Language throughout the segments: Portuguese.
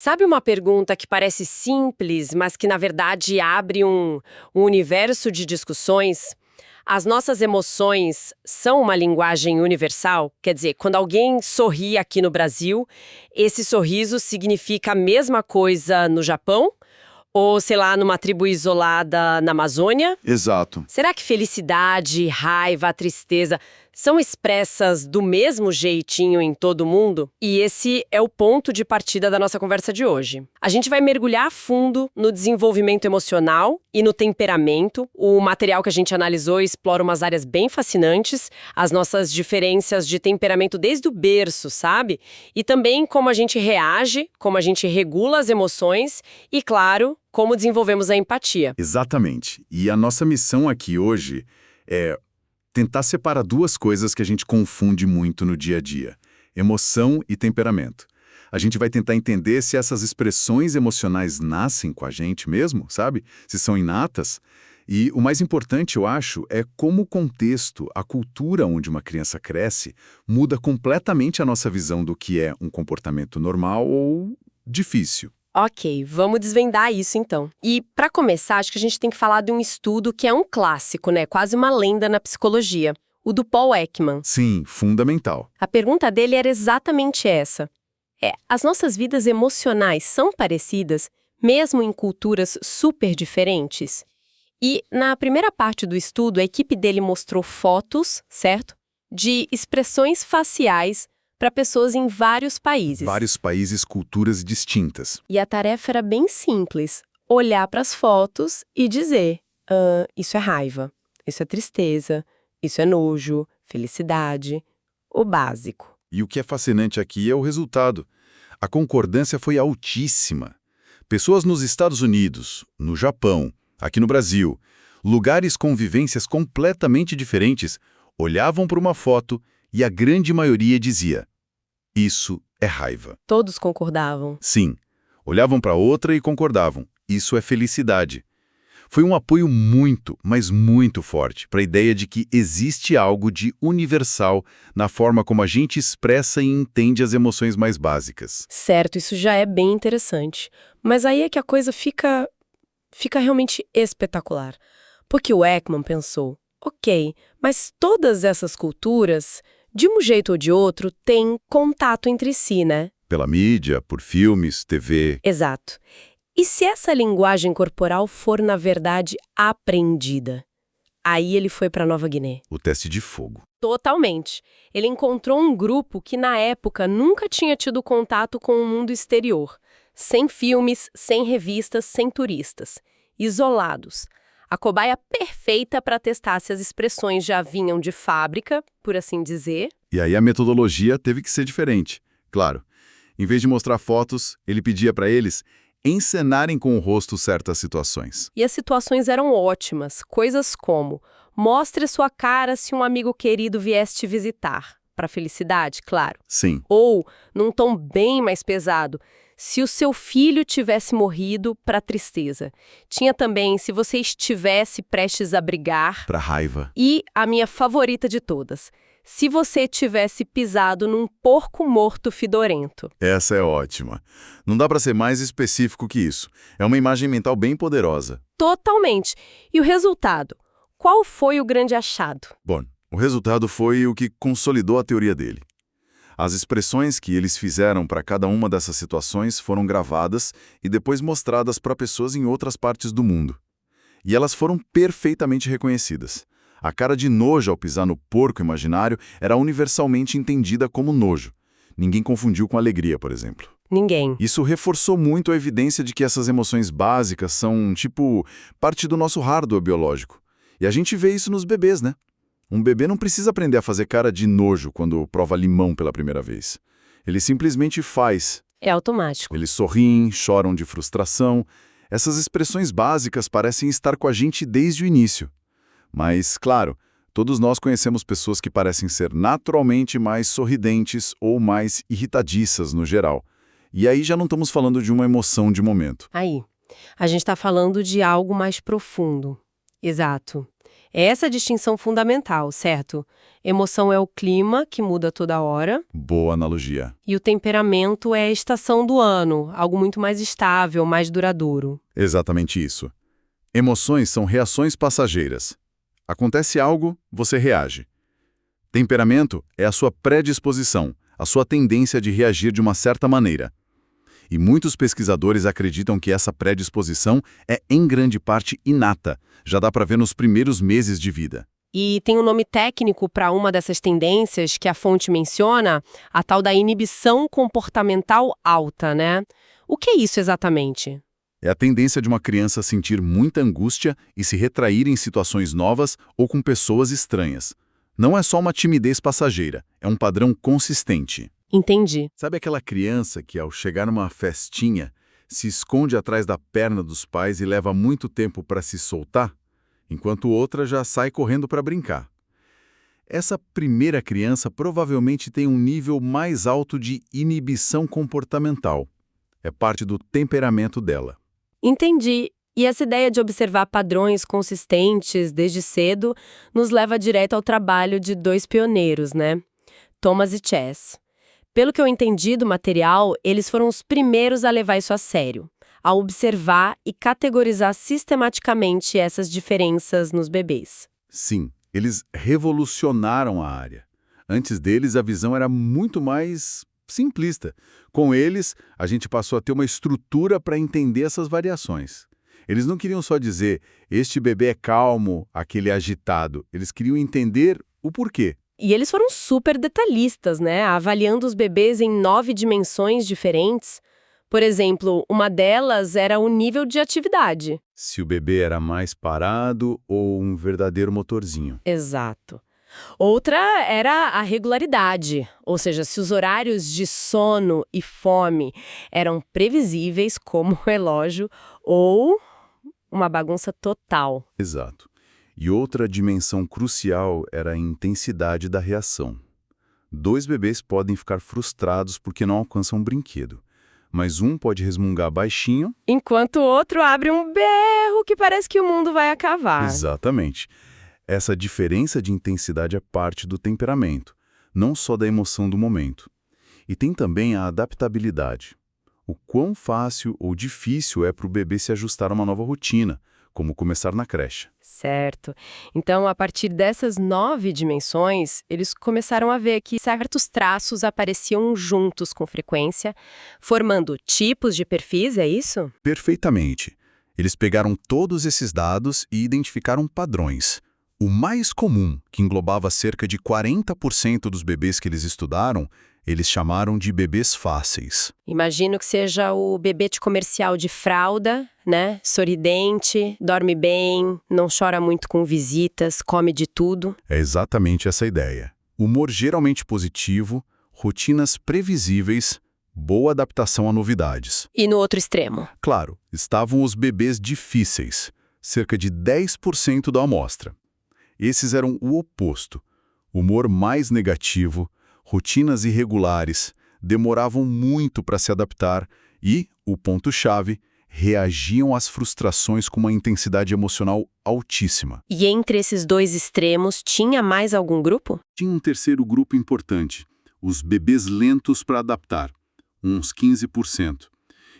Sabe uma pergunta que parece simples, mas que na verdade abre um universo de discussões? As nossas emoções são uma linguagem universal? Quer dizer, quando alguém sorri aqui no Brasil, esse sorriso significa a mesma coisa no Japão? Ou, sei lá, numa tribo isolada na Amazônia? Exato. Será que felicidade, raiva, tristeza são expressas do mesmo jeitinho em todo mundo? E esse é o ponto de partida da nossa conversa de hoje. A gente vai mergulhar a fundo no desenvolvimento emocional e no temperamento. O material que a gente analisou explora umas áreas bem fascinantes, as nossas diferenças de temperamento desde o berço, sabe? E também como a gente reage, como a gente regula as emoções e, claro, como desenvolvemos a empatia. Exatamente. E a nossa missão aqui hoje é tentar separar duas coisas que a gente confunde muito no dia a dia: emoção e temperamento. A gente vai tentar entender se essas expressões emocionais nascem com a gente mesmo, sabe? Se são inatas. E o mais importante, eu acho, é como o contexto, a cultura onde uma criança cresce, muda completamente a nossa visão do que é um comportamento normal ou difícil. Ok, vamos desvendar isso então. E para começar, acho que a gente tem que falar de um estudo que é um clássico, né? Quase uma lenda na psicologia, o do Paul Ekman. Sim, fundamental. A pergunta dele era exatamente essa. As nossas vidas emocionais são parecidas, mesmo em culturas super diferentes? E na primeira parte do estudo, a equipe dele mostrou fotos, certo? De expressões faciais para pessoas em vários países. Vários países, culturas distintas. E a tarefa era bem simples: olhar para as fotos e dizer: isso é raiva, isso é tristeza, isso é nojo, felicidade, o básico. E o que é fascinante aqui é o resultado. A concordância foi altíssima. Pessoas nos Estados Unidos, no Japão, aqui no Brasil, lugares com vivências completamente diferentes, olhavam para uma foto e a grande maioria dizia: isso é raiva. Todos concordavam. Sim, olhavam para outra e concordavam: isso é felicidade. Foi um apoio muito, mas muito forte para a ideia de que existe algo de universal na forma como a gente expressa e entende as emoções mais básicas. Certo, isso já é bem interessante. Mas aí é que a coisa fica realmente espetacular. Porque o Ekman pensou: ok, mas todas essas culturas, de um jeito ou de outro, têm contato entre si, né? Pela mídia, por filmes, TV. Exato. E se essa linguagem corporal for, na verdade, aprendida? Aí ele foi para Nova Guiné. O teste de fogo. Totalmente. Ele encontrou um grupo que, na época, nunca tinha tido contato com o mundo exterior. Sem filmes, sem revistas, sem turistas. Isolados. A cobaia perfeita para testar se as expressões já vinham de fábrica, por assim dizer. E aí a metodologia teve que ser diferente. Claro, em vez de mostrar fotos, ele pedia para eles encenarem com o rosto certas situações. E as situações eram ótimas, coisas como: mostre sua cara se um amigo querido viesse te visitar. Para felicidade, claro. Sim. Ou, num tom bem mais pesado, se o seu filho tivesse morrido, para tristeza. Tinha também se você estivesse prestes a brigar. Para raiva. E a minha favorita de todas: se você tivesse pisado num porco morto fedorento. Essa é ótima. Não dá para ser mais específico que isso. É uma imagem mental bem poderosa. Totalmente. E o resultado? Qual foi o grande achado? Bom, o resultado foi o que consolidou a teoria dele. As expressões que eles fizeram para cada uma dessas situações foram gravadas e depois mostradas para pessoas em outras partes do mundo. E elas foram perfeitamente reconhecidas. A cara de nojo ao pisar no porco imaginário era universalmente entendida como nojo. Ninguém confundiu com alegria, por exemplo. Ninguém. Isso reforçou muito a evidência de que essas emoções básicas são, parte do nosso hardware biológico. E a gente vê isso nos bebês, né? Um bebê não precisa aprender a fazer cara de nojo quando prova limão pela primeira vez. Ele simplesmente faz. É automático. Eles sorriem, choram de frustração. Essas expressões básicas parecem estar com a gente desde o início. Mas, claro, todos nós conhecemos pessoas que parecem ser naturalmente mais sorridentes ou mais irritadiças no geral. E aí já não estamos falando de uma emoção de momento. Aí, a gente está falando de algo mais profundo. Exato. É essa a distinção fundamental, certo? Emoção é o clima, que muda toda hora, Boa analogia. e o temperamento é a estação do ano, algo muito mais estável, mais duradouro. Exatamente isso. Emoções são reações passageiras. Acontece algo, você reage. Temperamento é a sua predisposição, a sua tendência de reagir de uma certa maneira. E muitos pesquisadores acreditam que essa predisposição é, em grande parte, inata. Já dá para ver nos primeiros meses de vida. E tem um nome técnico para uma dessas tendências que a fonte menciona, a tal da inibição comportamental alta, né? O que é isso exatamente? É a tendência de uma criança a sentir muita angústia e se retrair em situações novas ou com pessoas estranhas. Não é só uma timidez passageira, é um padrão consistente. Entendi. Sabe aquela criança que, ao chegar numa festinha, se esconde atrás da perna dos pais e leva muito tempo para se soltar, enquanto outra já sai correndo para brincar? Essa primeira criança provavelmente tem um nível mais alto de inibição comportamental. É parte do temperamento dela. Entendi. E essa ideia de observar padrões consistentes desde cedo nos leva direto ao trabalho de dois pioneiros, né? Thomas e Chess. Pelo que eu entendi do material, eles foram os primeiros a levar isso a sério, a observar e categorizar sistematicamente essas diferenças nos bebês. Sim, eles revolucionaram a área. Antes deles, a visão era muito mais simplista. Com eles, a gente passou a ter uma estrutura para entender essas variações. Eles não queriam só dizer, este bebê é calmo, aquele é agitado. Eles queriam entender o porquê. E eles foram super detalhistas, né? Avaliando os bebês em 9 dimensões diferentes. Por exemplo, uma delas era o nível de atividade. Se o bebê era mais parado ou um verdadeiro motorzinho. Exato. Outra era a regularidade, ou seja, se os horários de sono e fome eram previsíveis como o relógio ou uma bagunça total. Exato. E outra dimensão crucial era a intensidade da reação. 2 bebês podem ficar frustrados porque não alcançam um brinquedo, mas um pode resmungar baixinho. Enquanto o outro abre um berro que parece que o mundo vai acabar. Exatamente. Essa diferença de intensidade é parte do temperamento, não só da emoção do momento. E tem também a adaptabilidade. O quão fácil ou difícil é para o bebê se ajustar a uma nova rotina, como começar na creche. Certo. Então, a partir dessas 9 dimensões, eles começaram a ver que certos traços apareciam juntos com frequência, formando tipos de perfis, é isso? Perfeitamente. Eles pegaram todos esses dados e identificaram padrões. O mais comum, que englobava cerca de 40% dos bebês que eles estudaram, eles chamaram de bebês fáceis. Imagino que seja o bebê de comercial de fralda, né? Sorridente, dorme bem, não chora muito com visitas, come de tudo. É exatamente essa a ideia. Humor geralmente positivo, rotinas previsíveis, boa adaptação a novidades. E no outro extremo? Claro, estavam os bebês difíceis, cerca de 10% da amostra. Esses eram o oposto. Humor mais negativo, rotinas irregulares, demoravam muito para se adaptar e, o ponto-chave, reagiam às frustrações com uma intensidade emocional altíssima. E entre esses dois extremos, tinha mais algum grupo? Tinha um terceiro grupo importante, os bebês lentos para adaptar, uns 15%.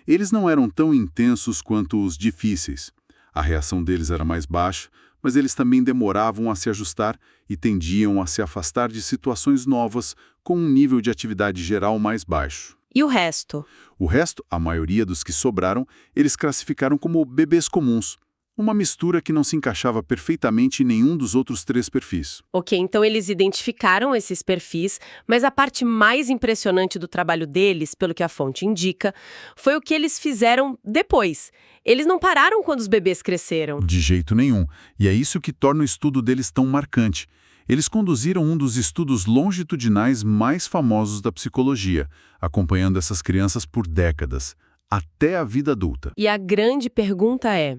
Eles não eram tão intensos quanto os difíceis. A reação deles era mais baixa, mas eles também demoravam a se ajustar e tendiam a se afastar de situações novas com um nível de atividade geral mais baixo. E o resto? O resto, a maioria dos que sobraram, eles classificaram como bebês comuns, uma mistura que não se encaixava perfeitamente em nenhum dos outros 3 perfis. Ok, então eles identificaram esses perfis, mas a parte mais impressionante do trabalho deles, pelo que a fonte indica, foi o que eles fizeram depois. Eles não pararam quando os bebês cresceram. De jeito nenhum, e é isso que torna o estudo deles tão marcante. Eles conduziram um dos estudos longitudinais mais famosos da psicologia, acompanhando essas crianças por décadas, até a vida adulta. E a grande pergunta é: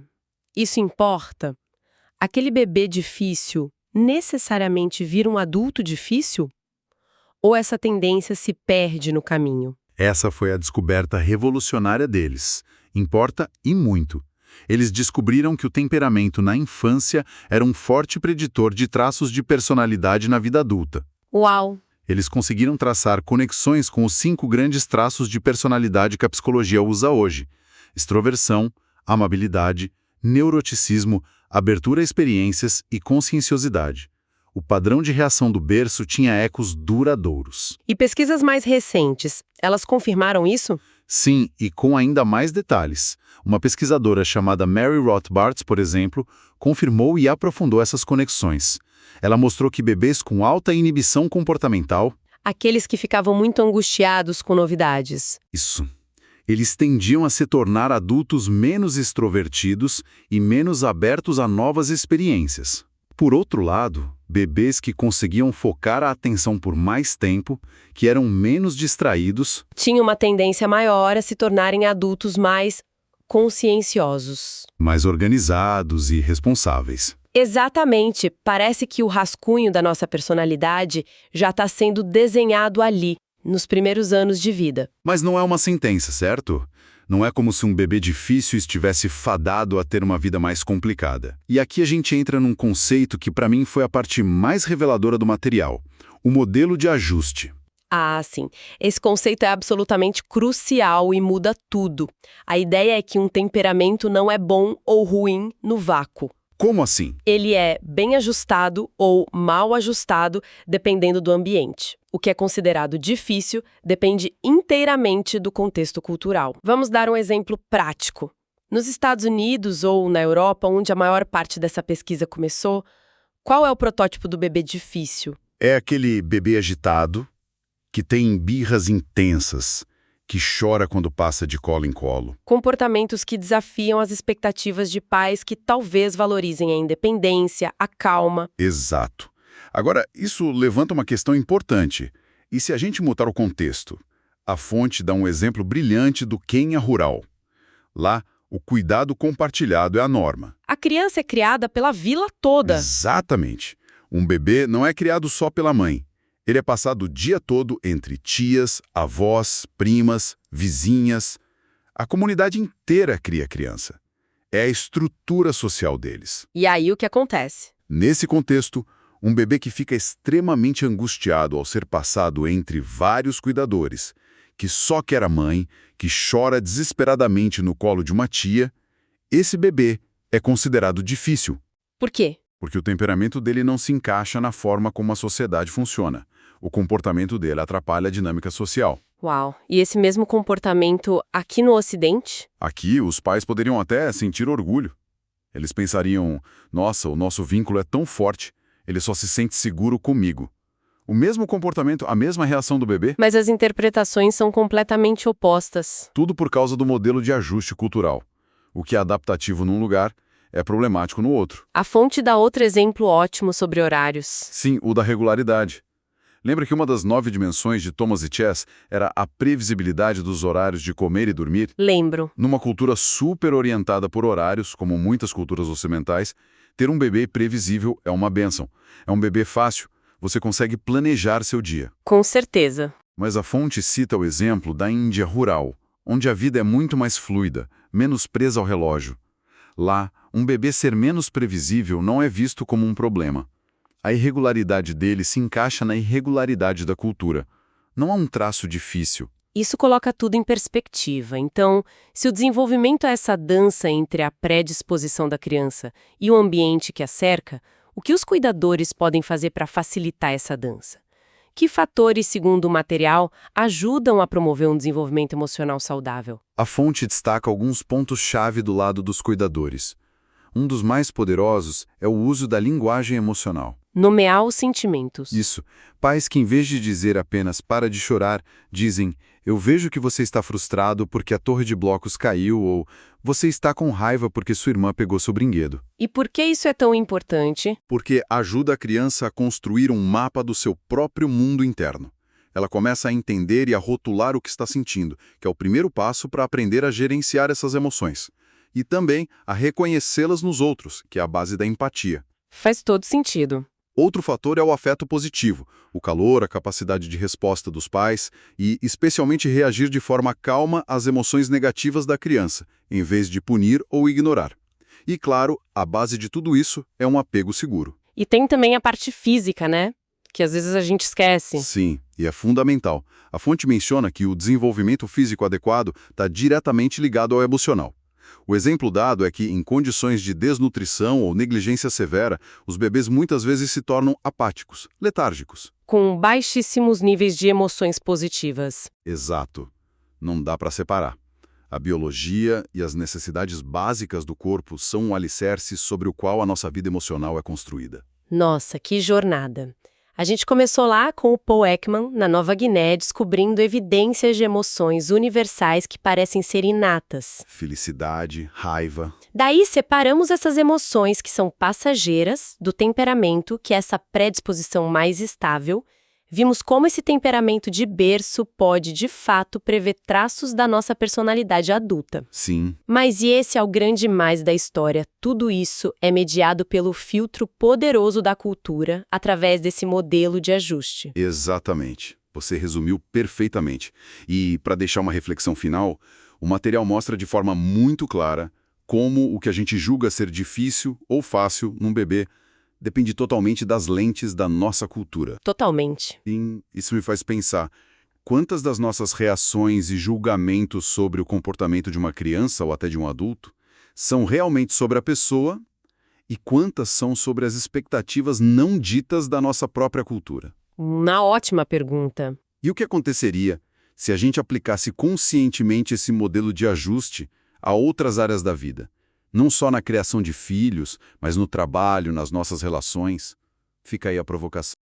isso importa? Aquele bebê difícil necessariamente vira um adulto difícil? Ou essa tendência se perde no caminho? Essa foi a descoberta revolucionária deles. Importa e muito. Eles descobriram que o temperamento na infância era um forte preditor de traços de personalidade na vida adulta. Uau! Eles conseguiram traçar conexões com os 5 grandes traços de personalidade que a psicologia usa hoje: extroversão, amabilidade, neuroticismo, abertura a experiências e conscienciosidade. O padrão de reação do berço tinha ecos duradouros. E pesquisas mais recentes, elas confirmaram isso? Sim, e com ainda mais detalhes. Uma pesquisadora chamada Mary Rothbard, por exemplo, confirmou e aprofundou essas conexões. Ela mostrou que bebês com alta inibição comportamental... Aqueles que ficavam muito angustiados com novidades. Isso. Eles tendiam a se tornar adultos menos extrovertidos e menos abertos a novas experiências. Por outro lado, bebês que conseguiam focar a atenção por mais tempo, que eram menos distraídos, tinham uma tendência maior a se tornarem adultos mais conscienciosos. mais organizados e responsáveis. Exatamente. Parece que o rascunho da nossa personalidade já está sendo desenhado ali, nos primeiros anos de vida. Mas não é uma sentença, certo? Não é como se um bebê difícil estivesse fadado a ter uma vida mais complicada. E aqui a gente entra num conceito que para mim foi a parte mais reveladora do material: o modelo de ajuste. Ah, sim. Esse conceito é absolutamente crucial e muda tudo. A ideia é que um temperamento não é bom ou ruim no vácuo. Como assim? Ele é bem ajustado ou mal ajustado, dependendo do ambiente. O que é considerado difícil depende inteiramente do contexto cultural. Vamos dar um exemplo prático. Nos Estados Unidos ou na Europa, onde a maior parte dessa pesquisa começou, qual é o protótipo do bebê difícil? É aquele bebê agitado, que tem birras intensas, que chora quando passa de colo em colo. Comportamentos que desafiam as expectativas de pais que talvez valorizem a independência, a calma. Exato. Agora, isso levanta uma questão importante. E se a gente mutar o contexto? A fonte dá um exemplo brilhante do Quênia rural. Lá, o cuidado compartilhado é a norma. A criança é criada pela vila toda. Exatamente. Um bebê não é criado só pela mãe. Ele é passado o dia todo entre tias, avós, primas, vizinhas. A comunidade inteira cria a criança. É a estrutura social deles. E aí o que acontece? Nesse contexto, um bebê que fica extremamente angustiado ao ser passado entre vários cuidadores, que só quer a mãe, que chora desesperadamente no colo de uma tia, esse bebê é considerado difícil. Por quê? Porque o temperamento dele não se encaixa na forma como a sociedade funciona. O comportamento dele atrapalha a dinâmica social. Uau! E esse mesmo comportamento aqui no Ocidente? Aqui, os pais poderiam até sentir orgulho. Eles pensariam: nossa, o nosso vínculo é tão forte, ele só se sente seguro comigo. O mesmo comportamento, a mesma reação do bebê. Mas as interpretações são completamente opostas. Tudo por causa do modelo de ajuste cultural. O que é adaptativo num lugar é problemático no outro. A fonte dá outro exemplo ótimo sobre horários. Sim, o da regularidade. Lembra que uma das 9 dimensões de Thomas e Chess era a previsibilidade dos horários de comer e dormir? Lembro. Numa cultura super orientada por horários, como muitas culturas ocidentais, ter um bebê previsível é uma bênção. É um bebê fácil, você consegue planejar seu dia. Com certeza. Mas a fonte cita o exemplo da Índia rural, onde a vida é muito mais fluida, menos presa ao relógio. Lá, um bebê ser menos previsível não é visto como um problema. A irregularidade dele se encaixa na irregularidade da cultura. Não há um traço difícil. Isso coloca tudo em perspectiva. Então, se o desenvolvimento é essa dança entre a predisposição da criança e o ambiente que a cerca, o que os cuidadores podem fazer para facilitar essa dança? Que fatores, segundo o material, ajudam a promover um desenvolvimento emocional saudável? A fonte destaca alguns pontos-chave do lado dos cuidadores. Um dos mais poderosos é o uso da linguagem emocional. Nomear os sentimentos. Isso. Pais que, em vez de dizer apenas "para de chorar", dizem "eu vejo que você está frustrado porque a torre de blocos caiu" ou "você está com raiva porque sua irmã pegou seu brinquedo". E por que isso é tão importante? Porque ajuda a criança a construir um mapa do seu próprio mundo interno. Ela começa a entender e a rotular o que está sentindo, que é o primeiro passo para aprender a gerenciar essas emoções. E também a reconhecê-las nos outros, que é a base da empatia. Faz todo sentido. Outro fator é o afeto positivo, o calor, a capacidade de resposta dos pais e, especialmente, reagir de forma calma às emoções negativas da criança, em vez de punir ou ignorar. E, claro, a base de tudo isso é um apego seguro. E tem também a parte física, né? Que às vezes a gente esquece. Sim, e é fundamental. A fonte menciona que o desenvolvimento físico adequado está diretamente ligado ao emocional. O exemplo dado é que, em condições de desnutrição ou negligência severa, os bebês muitas vezes se tornam apáticos, letárgicos. Com baixíssimos níveis de emoções positivas. Exato. Não dá para separar. A biologia e as necessidades básicas do corpo são um alicerce sobre o qual a nossa vida emocional é construída. Nossa, que jornada! A gente começou lá com o Paul Ekman, na Nova Guiné, descobrindo evidências de emoções universais que parecem ser inatas. Felicidade, raiva. Daí separamos essas emoções que são passageiras do temperamento, que é essa predisposição mais estável. Vimos como esse temperamento de berço pode, de fato, prever traços da nossa personalidade adulta. Sim. Mas e esse é o grande mais da história. Tudo isso é mediado pelo filtro poderoso da cultura, através desse modelo de ajuste. Exatamente. Você resumiu perfeitamente. E, para deixar uma reflexão final, o material mostra de forma muito clara como o que a gente julga ser difícil ou fácil num bebê depende totalmente das lentes da nossa cultura. Totalmente. E isso me faz pensar, quantas das nossas reações e julgamentos sobre o comportamento de uma criança ou até de um adulto são realmente sobre a pessoa e quantas são sobre as expectativas não ditas da nossa própria cultura? Uma ótima pergunta. E o que aconteceria se a gente aplicasse conscientemente esse modelo de ajuste a outras áreas da vida? Não só na criação de filhos, mas no trabalho, nas nossas relações. Fica aí a provocação.